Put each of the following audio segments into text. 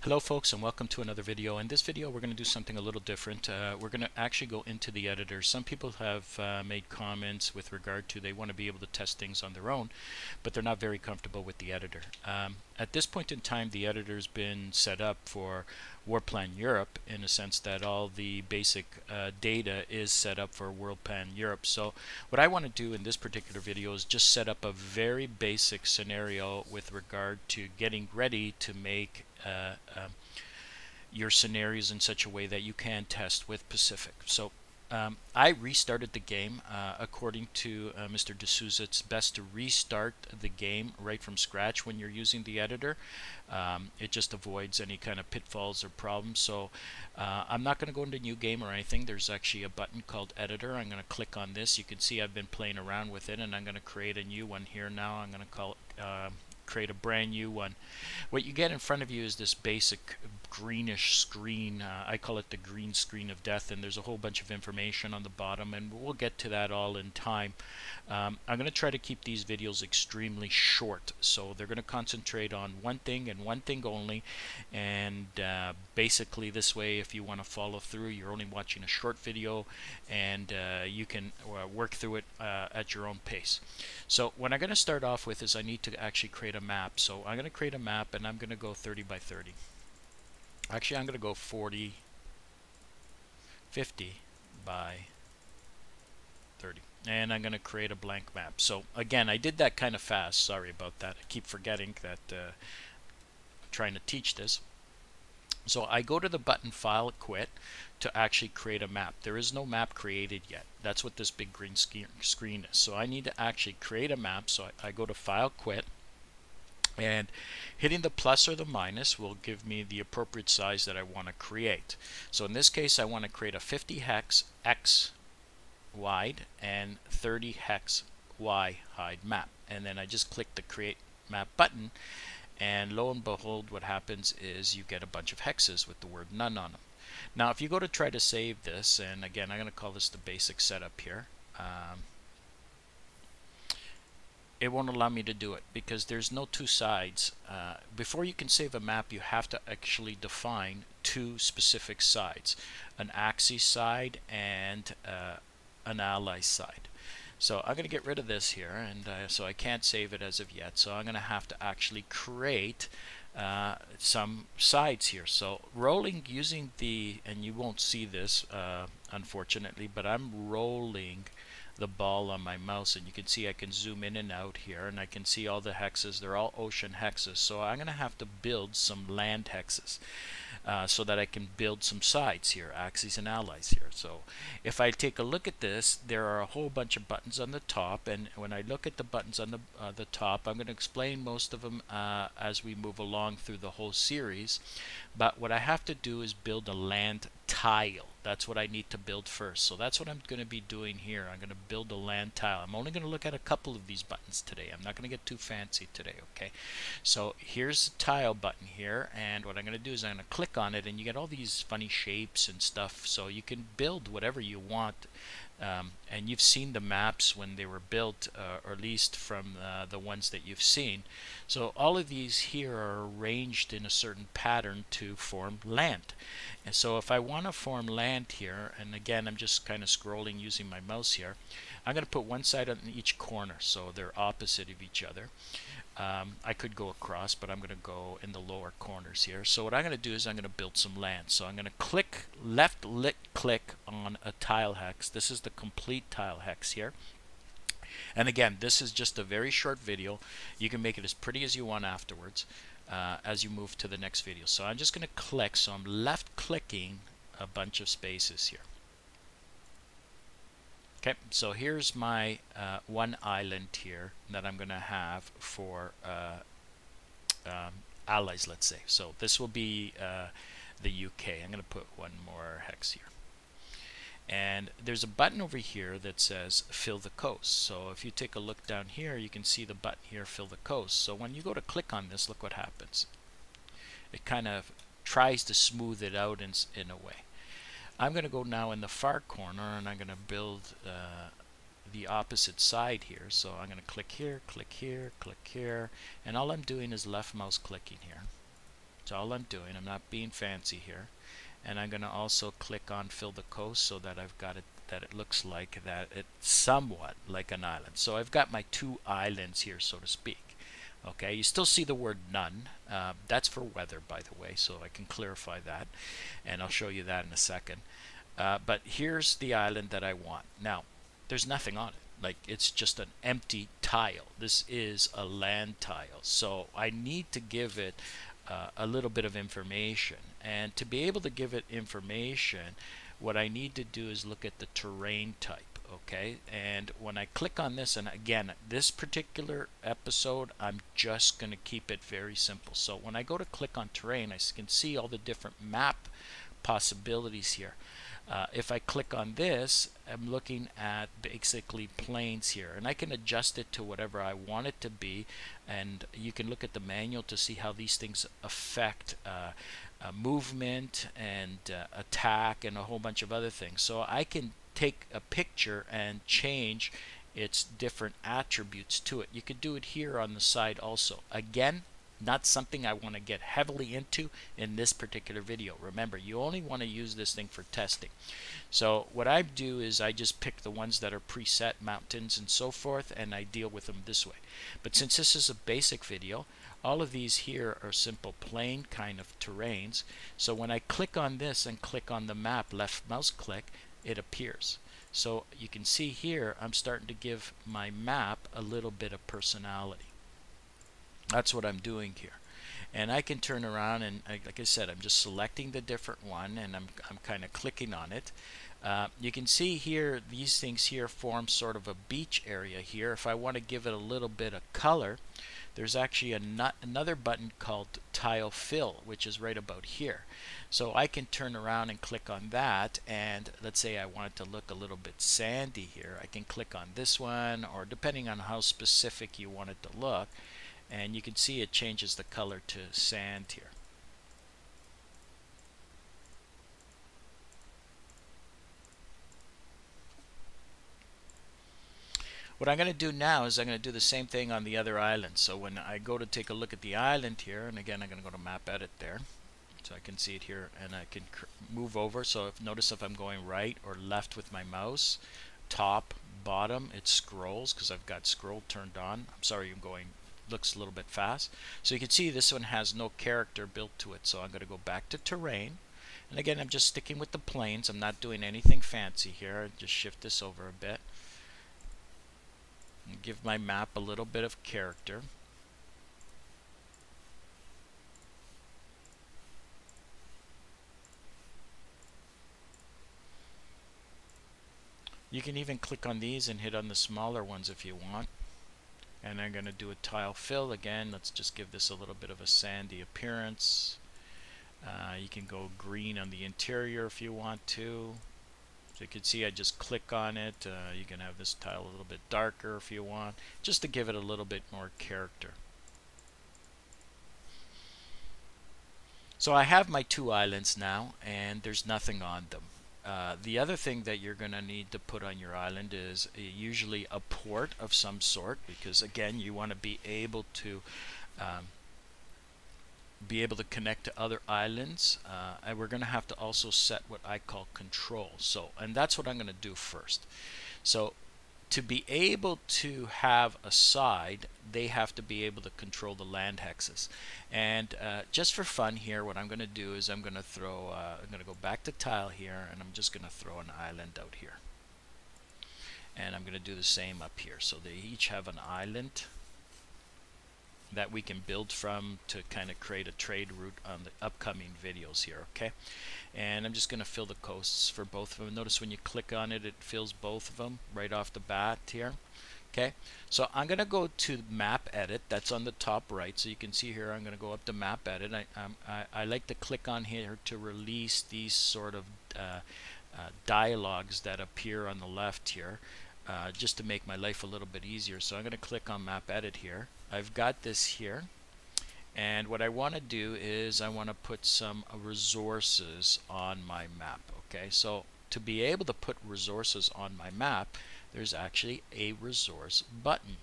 Hello folks, and welcome to another video. In this video we're going to do something a little different. We're going to actually go into the editor. Some people have made comments with regard to they want to be able to test things on their own, but they're not very comfortable with the editor. At this point in time, the editor's been set up for Worldplan Europe in a sense that all the basic data is set up for Worldplan Europe. So what I want to do in this particular video is just set up a very basic scenario with regard to getting ready to make your scenarios in such a way that you can test with Pacific. So I restarted the game. According to Mr. D'Souza, it's best to restart the game right from scratch when you're using the editor. It just avoids any kind of pitfalls or problems. So I'm not going to go into new game or anything. There's actually a button called editor. I'm going to click on this. You can see I've been playing around with it, and I'm going to create a new one here now. I'm going to call it create a brand new one. What you get in front of you is this basic greenish screen. I call it the green screen of death, and there's a whole bunch of information on the bottom, and we'll get to that all in time. I'm going to try to keep these videos extremely short, so they're going to concentrate on one thing and one thing only, and basically this way, if you want to follow through, you're only watching a short video, and you can work through it at your own pace. So what I'm going to start off with is I need to actually create a map. So I'm going to create a map, and I'm going to go 30 by 30. Actually, I'm going to go 50 by 30. And I'm going to create a blank map. So again, I did that kind of fast. Sorry about that. I keep forgetting that I'm trying to teach this. So I go to the button File, Quit to actually create a map. There is no map created yet. That's what this big green screen is. So I need to actually create a map. So I go to File, Quit, and hitting the plus or the minus will give me the appropriate size that I want to create. So in this case, I want to create a 50 hex X wide and 30 hex Y hide map. And then I just click the Create Map button, and lo and behold, what happens is you get a bunch of hexes with the word none on them. Now if you go to try to save this, and again I'm going to call this the basic setup here, it won't allow me to do it because there's no two sides. Before you can save a map, you have to actually define two specific sides, an Axis side and an Ally side. So I'm going to get rid of this here, and so I can't save it as of yet. So I'm going to have to actually create some sides here. So rolling using the, and you won't see this unfortunately, but I'm rolling the ball on my mouse, and you can see I can zoom in and out here, and I can see all the hexes. They're all ocean hexes. So I'm going to have to build some land hexes so that I can build some sides here, Axis and Allies here. So if I take a look at this, there are a whole bunch of buttons on the top, and when I look at the buttons on the top, I'm going to explain most of them as we move along through the whole series. But what I have to do is build a land tile. That's what I need to build first. So that's what I'm going to be doing here. I'm going to build a land tile. I'm only going to look at a couple of these buttons today. I'm not going to get too fancy today, okay? So here's the tile button here, and what I'm going to do is I'm going to click on it, and you get all these funny shapes and stuff, so you can build whatever you want. And you've seen the maps when they were built, or at least from the ones that you've seen. So all of these here are arranged in a certain pattern to form land. And so if I want to form land here, and again I'm just kind of scrolling using my mouse here, I'm going to put one side on each corner so they're opposite of each other. I could go across, but I'm going to go in the lower corners here. So what I'm going to do is I'm going to build some land. So I'm going to click, left click on a tile hex. This is the complete tile hex here. And again, this is just a very short video. You can make it as pretty as you want afterwards as you move to the next video. So I'm just going to click, so I'm left clicking a bunch of spaces here. Okay, so here's my one island here that I'm going to have for allies, let's say. So this will be the UK. I'm going to put one more hex here. And there's a button over here that says fill the coast. So if you take a look down here, you can see the button here, fill the coast. So when you go to click on this, look what happens. It kind of tries to smooth it out in a way. I'm going to go now in the far corner, and I'm going to build the opposite side here. So I'm going to click here, click here, click here, and all I'm doing is left mouse clicking here. That's all I'm doing. I'm not being fancy here. And I'm going to also click on fill the coast so that I've got it, that it looks like that it's somewhat like an island. So I've got my two islands here, so to speak. Okay, you still see the word none. That's for weather, by the way, so I can clarify that, and I'll show you that in a second. But here's the island that I want. Now, there's nothing on it. Like, it's just an empty tile. This is a land tile, so I need to give it a little bit of information. And to be able to give it information, what I need to do is look at the terrain type. Okay, and when I click on this, and again, this particular episode, I'm just going to keep it very simple. So when I go to click on terrain, I can see all the different map possibilities here. If I click on this, I'm looking at basically plains here, and I can adjust it to whatever I want it to be, and you can look at the manual to see how these things affect movement and attack and a whole bunch of other things. So I can take a picture and change its different attributes to it. You could do it here on the side also. Again, not something I want to get heavily into in this particular video. Remember, you only want to use this thing for testing. So what I do is I just pick the ones that are preset, mountains and so forth, and I deal with them this way. But since this is a basic video, all of these here are simple plain kind of terrains. So when I click on this and click on the map, left mouse click, it appears. So you can see here I'm starting to give my map a little bit of personality. That's what I'm doing here. And I can turn around and, like I said, I'm just selecting the different one, and I'm kind of clicking on it. You can see here these things here form sort of a beach area here. If I want to give it a little bit of color, there's actually another button called Tile Fill, which is right about here. So I can turn around and click on that, and let's say I want it to look a little bit sandy here. I can click on this one, or depending on how specific you want it to look, and you can see it changes the color to sand here. What I'm going to do now is I'm going to do the same thing on the other island. So when I go to take a look at the island here, and again I'm going to go to map edit there, so I can see it here, and I can move over. So notice if I'm going right or left with my mouse, top, bottom, it scrolls because I've got scroll turned on. I'm sorry, I'm going, looks a little bit fast. So you can see this one has no character built to it. So I'm going to go back to terrain, and again I'm just sticking with the plains. I'm not doing anything fancy here. Just shift this over a bit and give my map a little bit of character. You can even click on these and hit on the smaller ones if you want. And I'm going to do a tile fill again. Let's just give this a little bit of a sandy appearance. You can go green on the interior if you want to. So you can see I just click on it. You can have this tile a little bit darker if you want, just to give it a little bit more character. So I have my two islands now, and there's nothing on them. The other thing that you're going to need to put on your island is usually a port of some sort, because again you want to be able to connect to other islands, and we're going to have to also set what I call control. So, and that's what I'm going to do first. So to be able to have a side, they have to be able to control the land hexes. And just for fun here, what I'm going to do is I'm going to throw, I'm going to go back to tile here, and I'm just going to throw an island out here. And I'm going to do the same up here. So they each have an island that we can build from to kind of create a trade route on the upcoming videos here, okay? And I'm just going to fill the coasts for both of them. Notice when you click on it, it fills both of them right off the bat here, okay? So I'm going to go to map edit. That's on the top right. So you can see here I'm going to go up to map edit. I like to click on here to release these sort of dialogues that appear on the left here, just to make my life a little bit easier. So I'm going to click on map edit here. I've got this here, and what I want to do is I want to put some resources on my map. Okay, so to be able to put resources on my map, there's actually a resource button.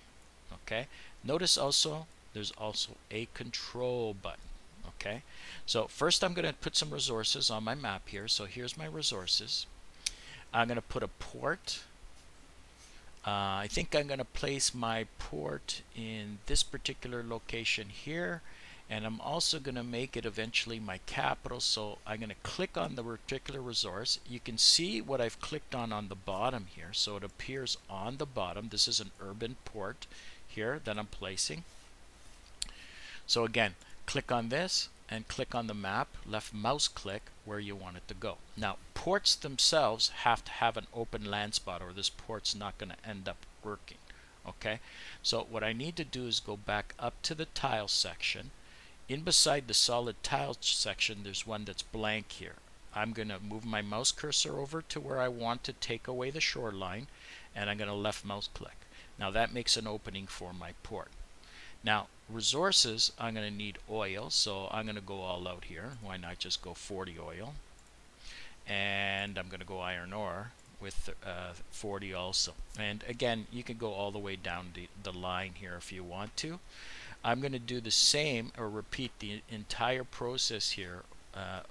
Okay, notice also there's also a control button. Okay, so first I'm going to put some resources on my map here. So here's my resources. I'm going to put a port. I think I'm going to place my port in this particular location here, and I'm also going to make it eventually my capital. So I'm going to click on the particular resource. You can see what I've clicked on the bottom here, so it appears on the bottom. This is an urban port here that I'm placing. So again, click on this and click on the map, left mouse click where you want it to go. Now, ports themselves have to have an open land spot, or this port's not going to end up working. Okay, so what I need to do is go back up to the tile section. In beside the solid tile section, there's one that's blank here. I'm going to move my mouse cursor over to where I want to take away the shoreline, and I'm going to left mouse click. Now that makes an opening for my port. Now, resources, I'm going to need oil, so I'm going to go all out here. Why not just go 40 oil? And I'm going to go iron ore with 40 also. And again, you can go all the way down the line here if you want to. I'm going to do the same, or repeat the entire process here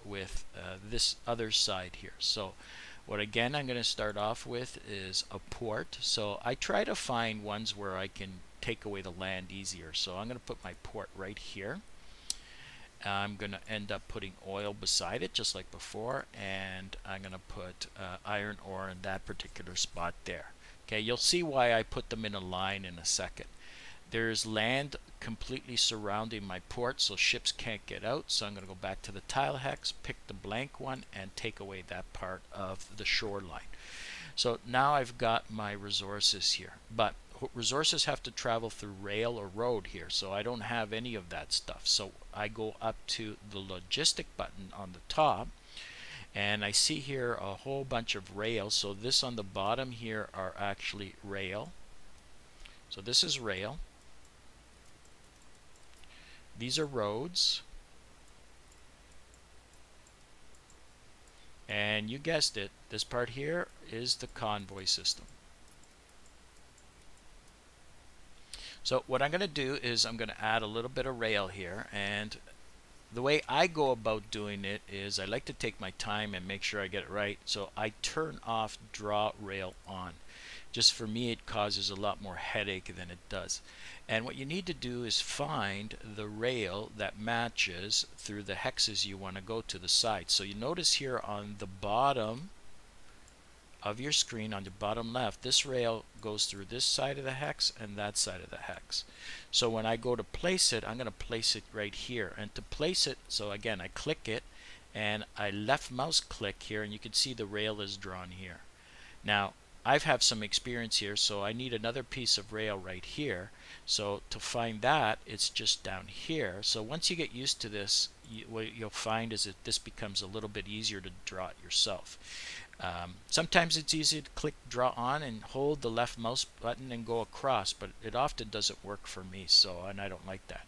with this other side here. So what again I'm going to start off with is a port. So I try to find ones where I can take away the land easier. So I'm going to put my port right here. I'm going to end up putting oil beside it just like before, and I'm going to put iron ore in that particular spot there. Okay, you'll see why I put them in a line in a second. There's land completely surrounding my port, so ships can't get out. So I'm going to go back to the tile hex, pick the blank one, and take away that part of the shoreline. So now I've got my resources here, but resources have to travel through rail or road here, so I don't have any of that stuff. So I go up to the logistic button on the top, and I see here a whole bunch of rails. So this on the bottom here are actually rail. So this is rail. These are roads. And you guessed it, this part here is the convoy system. So what I'm going to do is I'm going to add a little bit of rail here, and the way I go about doing it is I like to take my time and make sure I get it right. So I turn off draw rail on. Just for me, it causes a lot more headache than it does. And what you need to do is find the rail that matches through the hexes you want to go to the side. So you notice here on the bottom of your screen, on the bottom left, this rail goes through this side of the hex and that side of the hex. So when I go to place it, I'm going to place it right here. And to place it, so again, I click it and I left mouse click here, and you can see the rail is drawn here. Now I've have some experience here, so I need another piece of rail right here. So to find that, it's just down here. So once you get used to this, what you'll find is that this becomes a little bit easier to draw it yourself. Sometimes it's easy to click draw on and hold the left mouse button and go across, but it often doesn't work for me, and I don't like that.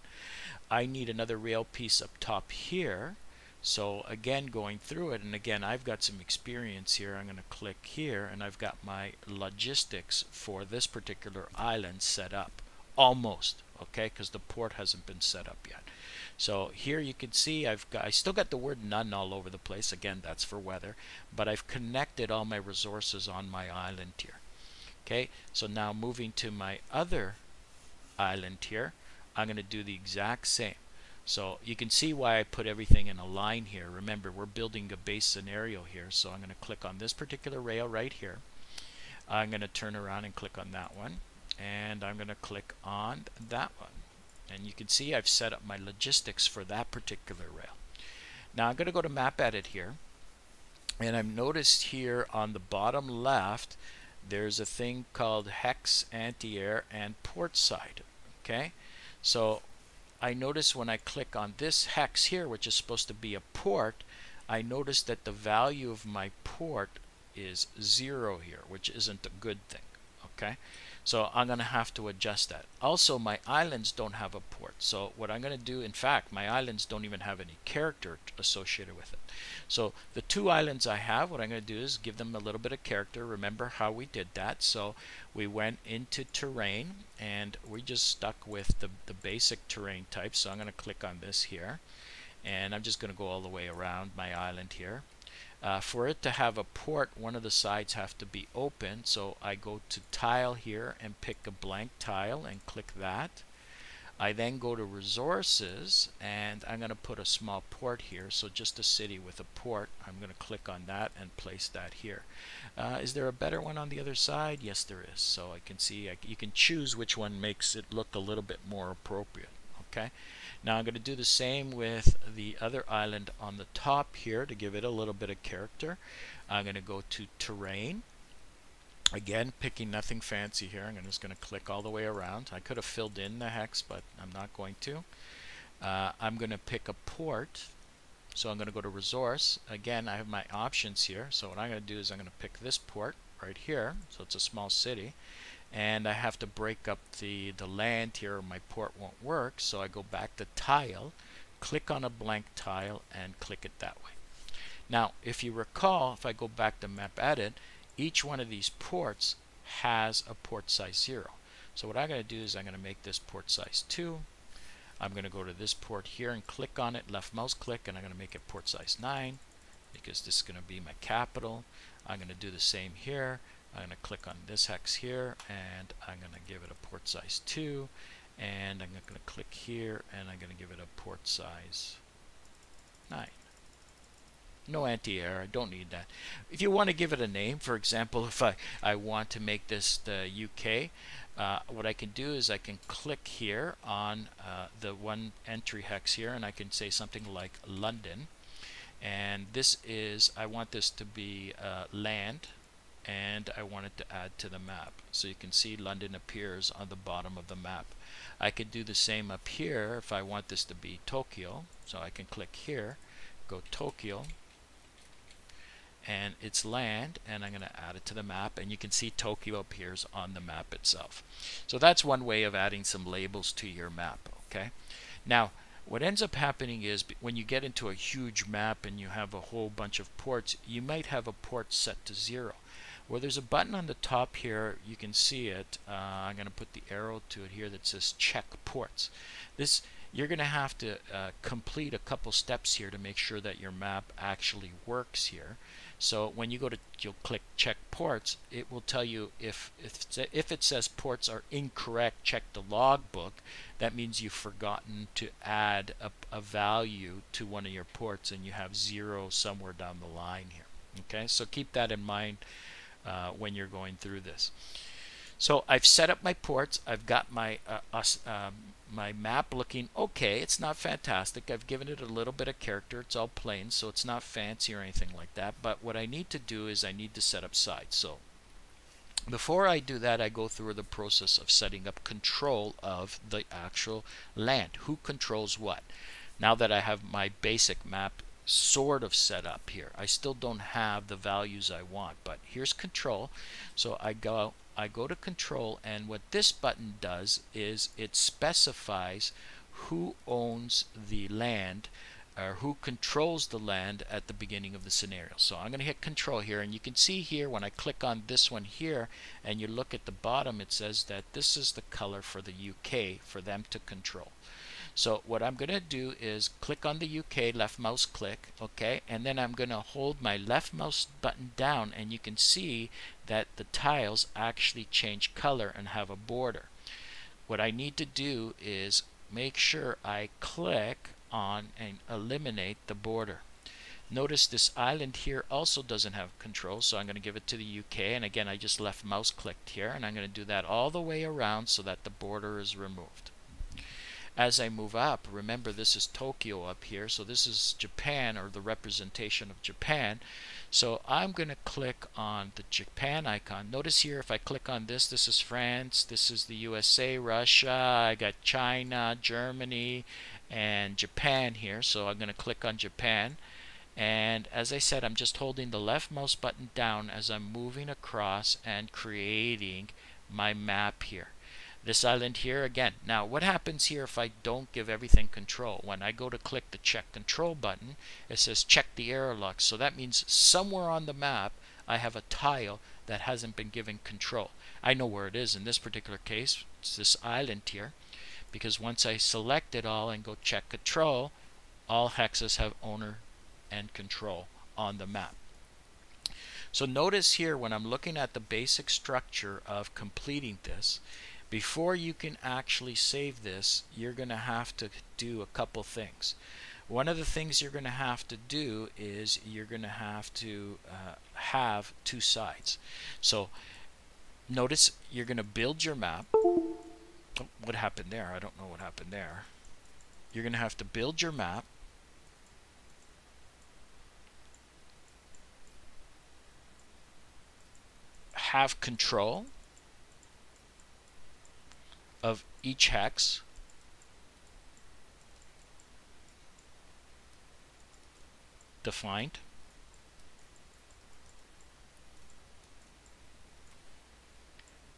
I need another rail piece up top here. So again, going through it, and again, I've got some experience here. I'm going to click here, and I've got my logistics for this particular island set up. Almost, okay, because the port hasn't been set up yet. So here you can see I still got the word none all over the place. Again, that's for weather, but I've connected all my resources on my island here. Okay, so now moving to my other island here, I'm going to do the exact same. So you can see why I put everything in a line here. Remember, we're building a base scenario here. So I'm going to click on this particular rail right here. I'm going to turn around and click on that one, and I'm going to click on that one. And you can see I've set up my logistics for that particular rail. Now I'm going to go to map edit here, and I've noticed here on the bottom left there's a thing called hex, anti-air, and port side. Okay, so I notice when I click on this hex here, which is supposed to be a port, I notice that the value of my port is 0 here, which isn't a good thing. Okay, so I'm going to have to adjust that. Also, my islands don't have a port. So what I'm going to do, in fact, my islands don't even have any character associated with it. So the two islands I have, what I'm going to do is give them a little bit of character. Remember how we did that. So we went into terrain, and we just stuck with the basic terrain type. So I'm going to click on this here. and I'm just going to go all the way around my island here. For it to have a port, one of the sides have to be open, so I go to tile here and pick a blank tile and click that. I then go to resources and I'm going to put a small port here, so just a city with a port. I'm going to click on that and place that here. Is there a better one on the other side? Yes, there is. So I can see you can choose which one makes it look a little bit more appropriate. Okay. Now I'm going to do the same with the other island on the top here to give it a little bit of character. I'm going to go to terrain. Again, picking nothing fancy here. I'm just going to click all the way around. I could have filled in the hex, but I'm not going to. I'm going to pick a port. So I'm going to go to resource. Again, I have my options here. So what I'm going to do is I'm going to pick this port right here. So it's a small city. And I have to break up the land here or my port won't work. So I go back to tile, click on a blank tile, and click it that way. Now, if you recall, if I go back to map edit, each one of these ports has a port size 0. So what I'm going to do is I'm going to make this port size 2. I'm going to go to this port here and click on it, left mouse click, and I'm going to make it port size 9 because this is going to be my capital. I'm going to do the same here. I'm going to click on this hex here and I'm going to give it a port size 2, and I'm going to click here and I'm going to give it a port size 9. No anti-error, I don't need that. If you want to give it a name, for example, if I want to make this the UK, what I can do is I can click here on the one entry hex here and I can say something like London, and this is, I want this to be land, and I want it to add to the map. So you can see London appears on the bottom of the map. I could do the same up here if I want this to be Tokyo. So I can click here, go Tokyo, and it's land, and I'm going to add it to the map, and you can see Tokyo appears on the map itself. So that's one way of adding some labels to your map. Okay. Now what ends up happening is when you get into a huge map and you have a whole bunch of ports, you might have a port set to 0. Well, there's a button on the top here, you can see it. I'm going to put the arrow to it here that says check ports. This, you're going to have to complete a couple steps here to make sure that your map actually works here. So when you go to, you'll click check ports, it will tell you if it says ports are incorrect, check the logbook. That means you've forgotten to add a value to one of your ports and you have 0 somewhere down the line here. Okay, so keep that in mind when you're going through this. So I've set up my ports. I've got my my map looking okay. It's not fantastic. I've given it a little bit of character. It's all plain, so it's not fancy or anything like that. But what I need to do is I need to set up sides. So before I do that, I go through the process of setting up control of the actual land. Who controls what? Now that I have my basic map sort of set up here, I still don't have the values I want, but here's control. So I go to control, and what this button does is it specifies who owns the land or who controls the land at the beginning of the scenario. So I'm going to hit control here, and you can see here when I click on this one here and you look at the bottom, it says that this is the color for the UK for them to control. So what I'm going to do is click on the UK, left mouse click, okay, and then I'm going to hold my left mouse button down, and you can see that the tiles actually change color and have a border. What I need to do is make sure I click on and eliminate the border. Notice this island here also doesn't have control, so I'm going to give it to the UK, and again I just left mouse clicked here, and I'm going to do that all the way around so that the border is removed. As I move up, remember this is Tokyo up here, so this is Japan, or the representation of Japan. So I'm going to click on the Japan icon. Notice here if I click on this, this is France, this is the USA, Russia, I got China, Germany, and Japan here. So I'm going to click on Japan. And as I said, I'm just holding the left mouse button down as I'm moving across and creating my map here. This island here again. Now what happens here if I don't give everything control? When I go to click the check control button, it says check the error lock. So that means somewhere on the map I have a tile that hasn't been given control. I know where it is in this particular case. It's this island here, because once I select it all and go check control, All hexes have owner and control on the map. So notice here when I'm looking at the basic structure of completing this, before you can actually save this, you're going to have to do a couple things. One of the things you're going to have to do is you're going to have two sides. So notice you're going to build your map. Oh, what happened there? I don't know what happened there. You're going to have to build your map. Have control of each hex. Defined.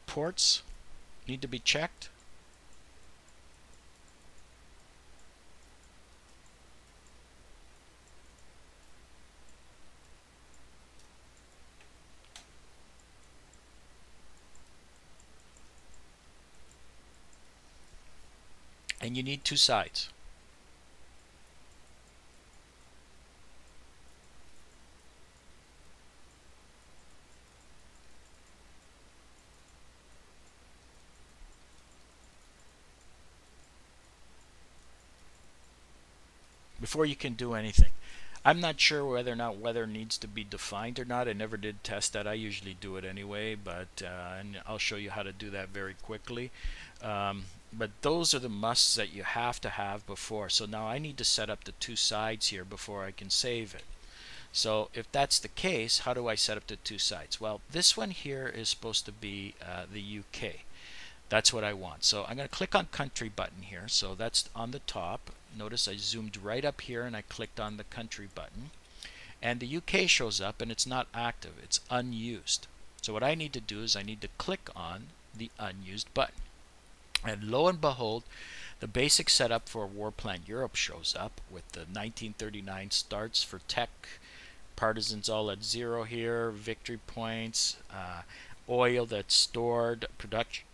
Ports need to be checked. And you need two sides. Before you can do anything. I'm not sure whether or not weather needs to be defined or not. I never did test that. I usually do it anyway, but and I'll show you how to do that very quickly. But those are the musts that you have to have before. So now I need to set up the two sides here before I can save it. So if that's the case, how do I set up the two sides? Well, this one here is supposed to be the UK. That's what I want. So I'm going to click on country button here. So that's on the top. Notice I zoomed right up here and I clicked on the country button. And the UK shows up and it's not active. It's unused. So what I need to do is I need to click on the unused button. And lo and behold, the basic setup for Warplan Europe shows up with the 1939 starts for tech, partisans all at 0 here, victory points, oil that's stored, production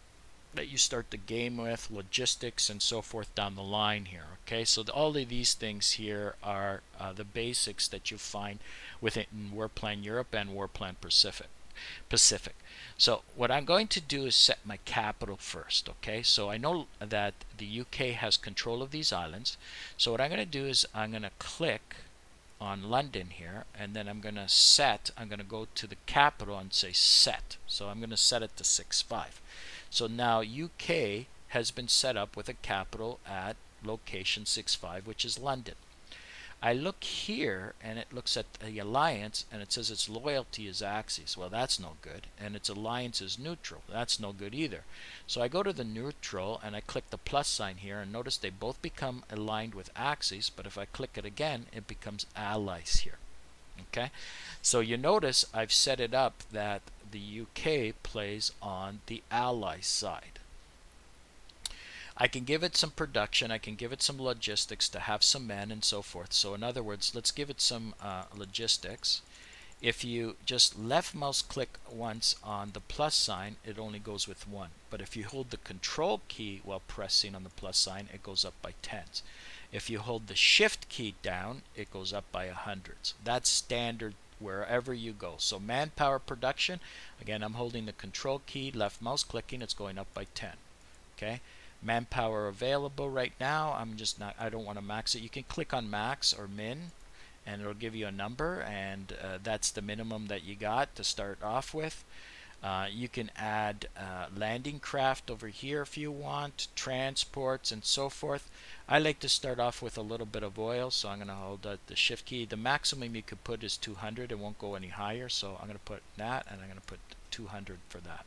that you start the game with, logistics, and so forth down the line here. Okay, so all of these things here are the basics that you find within Warplan Europe and Warplan Pacific. So what I'm going to do is set my capital first. Okay, so I know that the UK has control of these islands. So what I'm going to do is I'm going to click on London here, and then I'm going to go to the capital and say set. So I'm going to set it to 6.5. So now UK has been set up with a capital at location 6.5, which is London. I look here and it looks at the alliance and it says its loyalty is Axis. Well, that's no good. And its alliance is neutral. That's no good either. So I go to the neutral and I click the plus sign here, and notice they both become aligned with Axis, but if I click it again, it becomes allies here. Okay, so you notice I've set it up that the UK plays on the ally side. I can give it some production, I can give it some logistics to have some men and so forth. So in other words, let's give it some logistics. If you just left mouse click once on the plus sign, it only goes with 1. But if you hold the control key while pressing on the plus sign, it goes up by 10s. If you hold the shift key down, it goes up by 100s. That's standard wherever you go. So manpower production, again, I'm holding the control key, left mouse clicking, it's going up by 10. Okay, manpower available right now, I don't want to max it. You can click on max or min and it'll give you a number, and that's the minimum that you got to start off with. You can add landing craft over here if you want, transports and so forth. I like to start off with a little bit of oil, so I'm going to hold the shift key. The maximum you could put is 200. It won't go any higher, so I'm going to put that, and I'm going to put 200 for that.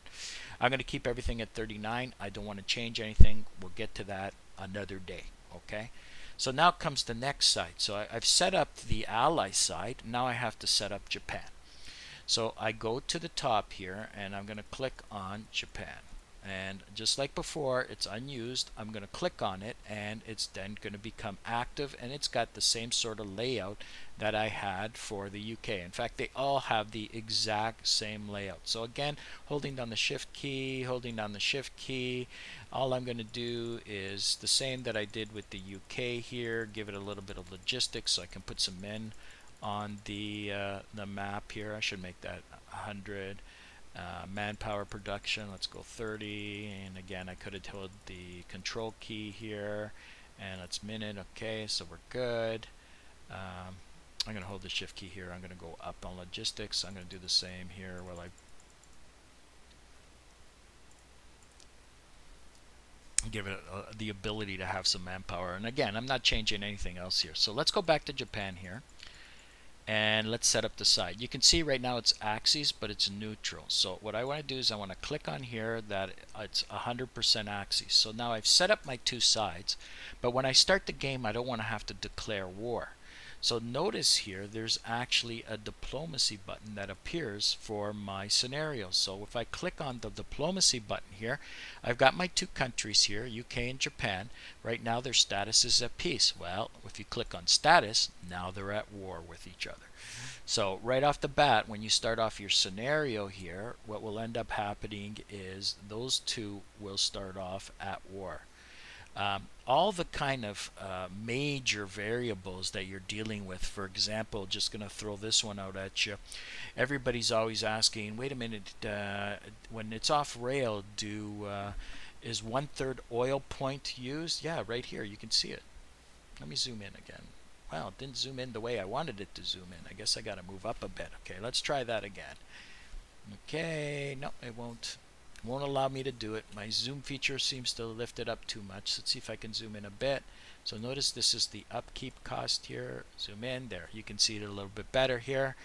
I'm going to keep everything at 39. I don't want to change anything. We'll get to that another day. Okay, so now comes the next side. So I've set up the ally side. Now I have to set up Japan. So I go to the top here and I'm going to click on Japan, and just like before, it's unused. I'm going to click on it and it's then going to become active, and it's got the same sort of layout that I had for the UK. In fact, they all have the exact same layout. So again, holding down the shift key, all I'm going to do is the same that I did with the UK here, give it a little bit of logistics so I can put some men on the map here. I should make that 100. Manpower production, let's go 30, and again I could have held the control key here, and let's minute. Okay, so we're good. I'm going to hold the shift key here. I'm going to go up on logistics. I'm going to do the same here while I give it the ability to have some manpower. And again, I'm not changing anything else here. So let's go back to Japan here. And let's set up the side. You can see right now it's axis, but it's neutral. So what I want to do is I want to click on here that it's 100% axis. So now I've set up my two sides, but when I start the game, I don't want to have to declare war. So notice here there's actually a diplomacy button that appears for my scenario. So if I click on the diplomacy button here, I've got my two countries here, UK and Japan. Right now their status is at peace. Well, if you click on status, now they're at war with each other. So right off the bat, when you start off your scenario here, what will end up happening is those two will start off at war. All the kind of major variables that you're dealing with, for example, just going to throw this one out at you. Everybody's always asking, wait a minute, when it's off rail, is 1/3 oil point used? Yeah, right here, you can see it. Let me zoom in again. Well, it didn't zoom in the way I wanted it to zoom in. I guess I got to move up a bit. Okay, let's try that again. Okay, no, it won't allow me to do it. My zoom feature seems to lift it up too much. Let's see if I can zoom in a bit. So notice this is the upkeep cost here. Zoom in there. You can see it a little bit better here.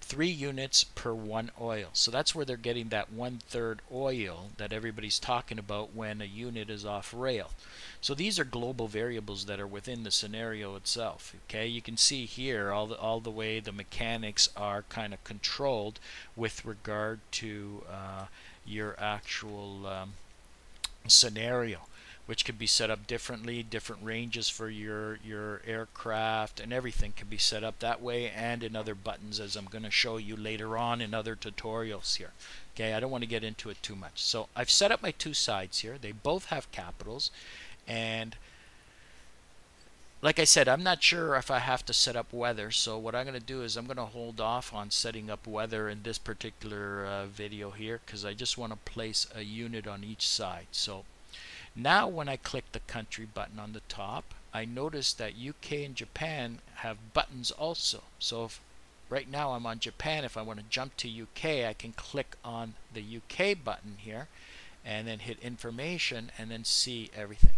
3 units per 1 oil. So that's where they're getting that 1/3 oil that everybody's talking about when a unit is off rail. So these are global variables that are within the scenario itself. Okay, you can see here all the way the mechanics are kind of controlled with regard to your actual scenario, which can be set up differently, different ranges for your aircraft, and everything can be set up that way and in other buttons, as I'm going to show you later on in other tutorials here. Okay, I don't want to get into it too much. So I've set up my two sides here. They both have capitals, and like I said, I'm not sure if I have to set up weather, so what I'm going to do is I'm going to hold off on setting up weather in this particular video here, because I just want to place a unit on each side. So now when I click the country button on the top, I notice that UK and Japan have buttons also. So if right now I'm on Japan, if I want to jump to UK, I can click on the UK button here and then hit information and then see everything.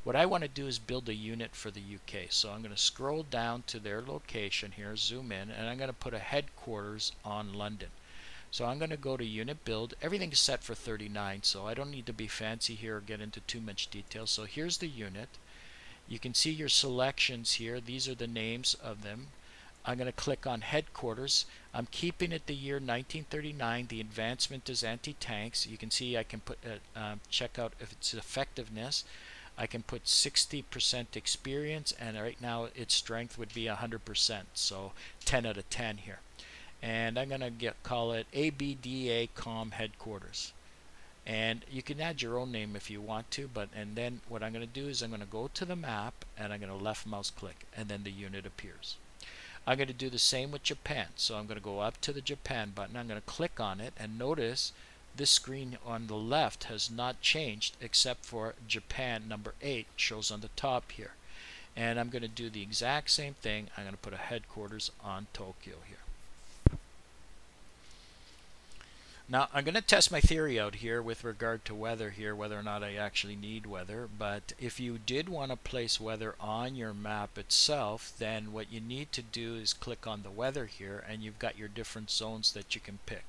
What I want to do is build a unit for the UK. So I'm going to scroll down to their location here, zoom in, and I'm going to put a headquarters on London. So I'm going to go to unit build. Everything's set for 39, so I don't need to be fancy here or get into too much detail. So here's the unit. You can see your selections here. These are the names of them. I'm going to click on headquarters. I'm keeping it the year 1939. The advancement is anti-tanks. You can see I can put check out if it's effectiveness. I can put 60% experience, and right now its strength would be 100%, so 10 out of 10 here. And I'm going to call it ABDA Com Headquarters. And you can add your own name if you want to, and then what I'm going to do is I'm going to go to the map and I'm going to left mouse click, and then the unit appears. I'm going to do the same with Japan. So I'm going to go up to the Japan button. I'm going to click on it, and notice this screen on the left has not changed except for Japan number 8 shows on the top here. And I'm going to do the exact same thing. I'm going to put a headquarters on Tokyo here. Now I'm going to test my theory out here with regard to weather here, whether or not I actually need weather. But if you did want to place weather on your map itself, then what you need to do is click on the weather here, and you've got your different zones that you can pick.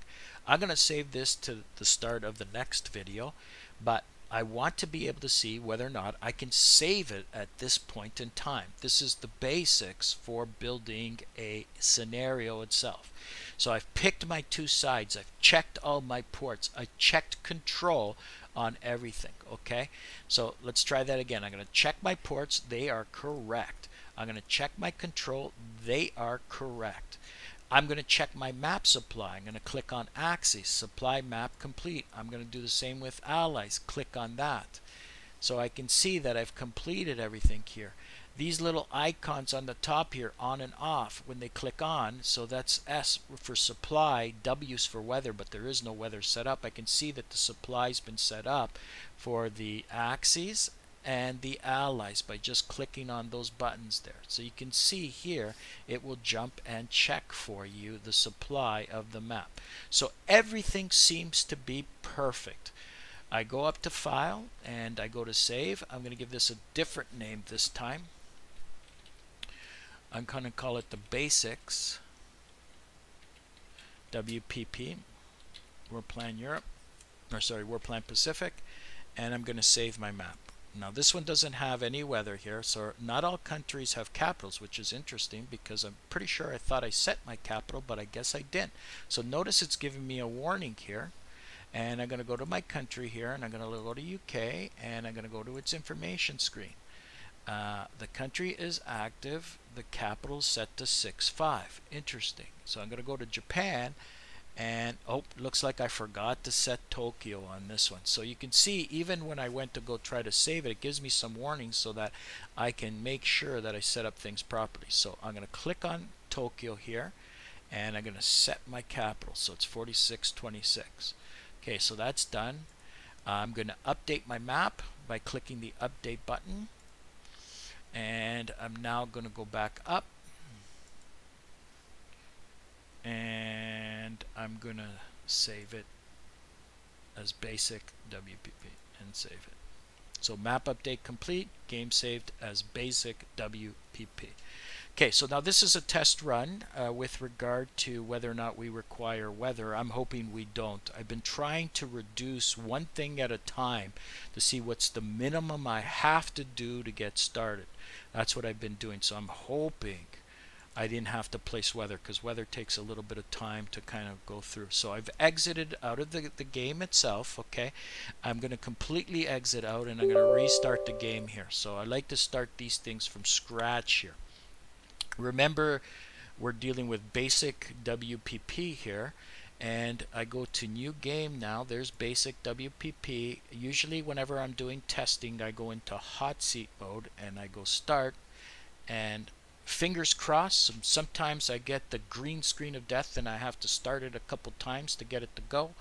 I'm going to save this to the start of the next video, but I want to be able to see whether or not I can save it at this point in time. This is the basics for building a scenario itself. So I've picked my two sides, I've checked all my ports, I checked control on everything. Okay, so let's try that again. I'm going to check my ports, they are correct. I'm going to check my control. They are correct. I'm going to check my map supply. I'm going to click on axes, supply map complete. I'm going to do the same with allies. Click on that. So I can see that I've completed everything here. These little icons on the top here, on and off, when they click on, so that's S for supply, W's for weather, but there is no weather set up. I can see that the supply's been set up for the axes and the allies by just clicking on those buttons there. So you can see here it will jump and check for you the supply of the map. So everything seems to be perfect. I go up to File and I go to Save. I'm going to give this a different name this time. I'm going to call it the Basics WPP, World Plan Europe, or sorry, World Plan Pacific, and I'm going to save my map. Now this one doesn't have any weather here, so not all countries have capitals, which is interesting because I'm pretty sure I thought I set my capital, but I guess I didn't. So notice it's giving me a warning here, and I'm going to go to my country here, and I'm going to go to UK, and I'm going to go to its information screen. The country is active, the capital is set to 6.5. Interesting. So I'm going to go to Japan, and oh, looks like I forgot to set Tokyo on this one. So you can see even when I went to go try to save it, it gives me some warnings so that I can make sure that I set up things properly. So I'm going to click on Tokyo here, and I'm going to set my capital. So it's 4626. Okay, so that's done. I'm going to update my map by clicking the update button. And I'm now going to go back up, and I'm going to save it as basic WPP and save it. So map update complete, game saved as basic WPP. Okay, so now this is a test run with regard to whether or not we require weather. I'm hoping we don't. I've been trying to reduce one thing at a time to see what's the minimum I have to do to get started. That's what I've been doing. So I'm hoping I didn't have to place weather, because weather takes a little bit of time to kind of go through. So I've exited out of the game itself. Okay, I'm going to completely exit out, and I'm going to restart the game here. So I like to start these things from scratch here. Remember, we're dealing with basic WPP here, and I go to new game now. There's basic WPP. Usually whenever I'm doing testing, I go into hot seat mode and I go start, and fingers crossed, sometimes I get the green screen of death and I have to start it a couple times to get it to go,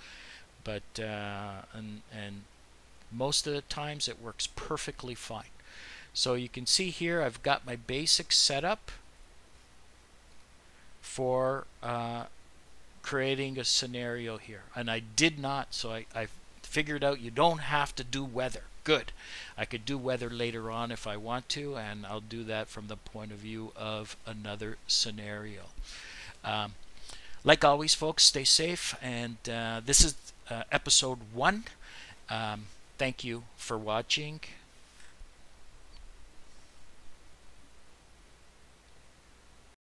but and most of the times it works perfectly fine. So you can see here I've got my basic setup for creating a scenario here, and I did not, so I figured out you don't have to do weather. Good. I could do weather later on if I want to, and I'll do that from the point of view of another scenario. Like always, folks, stay safe, and this is episode 1. Thank you for watching.